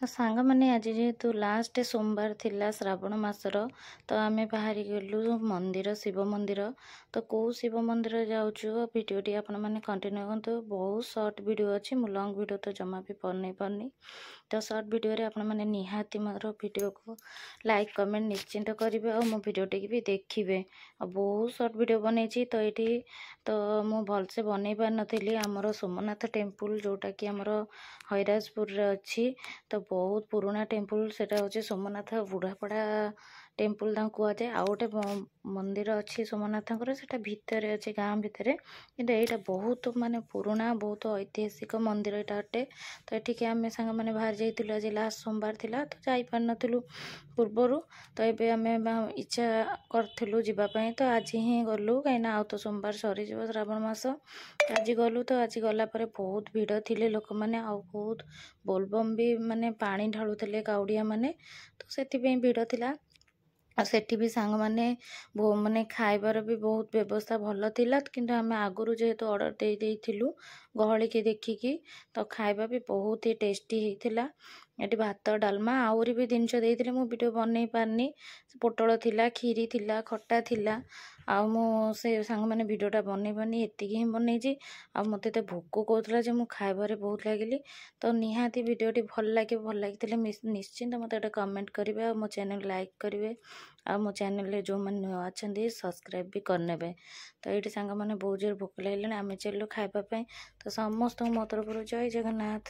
सांग मैंने आज जेहेतु लास्ट सोमवार थिला श्रावण मासर तो आम बाहरी गलु मंदिर शिव मंदिर तो कौ शिव मंदिर जाऊँ भिडटी आपण मैंने कंटिन्यू करूँ। बहुत सर्ट वीडियो अच्छी मु लंग वीडियो तो जमा भी बन पारनी तो सर्ट वीडियो रे आपण मैंने निहाती मोर वीडियो को लाइक कमेंट निश्चिंत करेंगे और मो भिडटी भी देखिए। बहुत सर्ट वीडियो बनई तो ये तो मु भलसे बनई पार नी आमर सोमनाथ टेम्पुल जोटा कि आमर हईराजपुर अच्छी तो बहुत पुराना टेम्पुल सेटा हूँ सोमनाथ बुढ़ापड़ा टेम्पुल कहुए। आउ गोटे मंदिर अच्छी सोमनाथर से भितर अच्छे गाँ भितर कि यहाँ बहुत माने पुराना बहुत ऐतिहासिक मंदिर यहाँ अटे। तो ये आम सांग मैंने बाहर जाइलु आज लास्ट सोमवार थिला तो जापार नु पूर्वर तो ये आम इच्छा करूँ जावाई तो आज ही गलु कहीं आउ तो सोमवार सरी श्रावण मास आज गलु तो आज गलापर बहुत भिड़ थिले लोक मैंने आउ बहुत बोलबम भी माने पानी ढालुले काउड़िया माने तो से भिड़ थिला। सेठी भी सांग माने माने खाइबार भी बहुत व्यवस्था भल थिला किंतु आम आगुरी जेहेतु ऑर्डर दे देइथिलु गहली की देखिकी तो खाइबा भी बहुत ही टेस्टी होइथिला। ये भात डालमा आउरी भी जिनस देइथिले मु वीडियो बनई पारनी पोटल थिला खीरी थिला खट्टा थिला आउ मु से सांग माने वीडियोटा बनई पारनी एतिकी ही बनईजी। आ मते तो भोक कहूला जे मु खाइबारे बहुत लगिली तो निहाती वीडियोटी भल लगी निश्चिंत मत गोटे कमेंट करेंगे और मो चैनल लाइक करेंगे आ मो चैनल जो मैंने अच्छा सब्सक्राइब भी करने। तो ये सांग मैंने बहुत जोर भोक लगे आम चलु खाइबापी तो समस्त मो तरफ जय जगन्नाथ।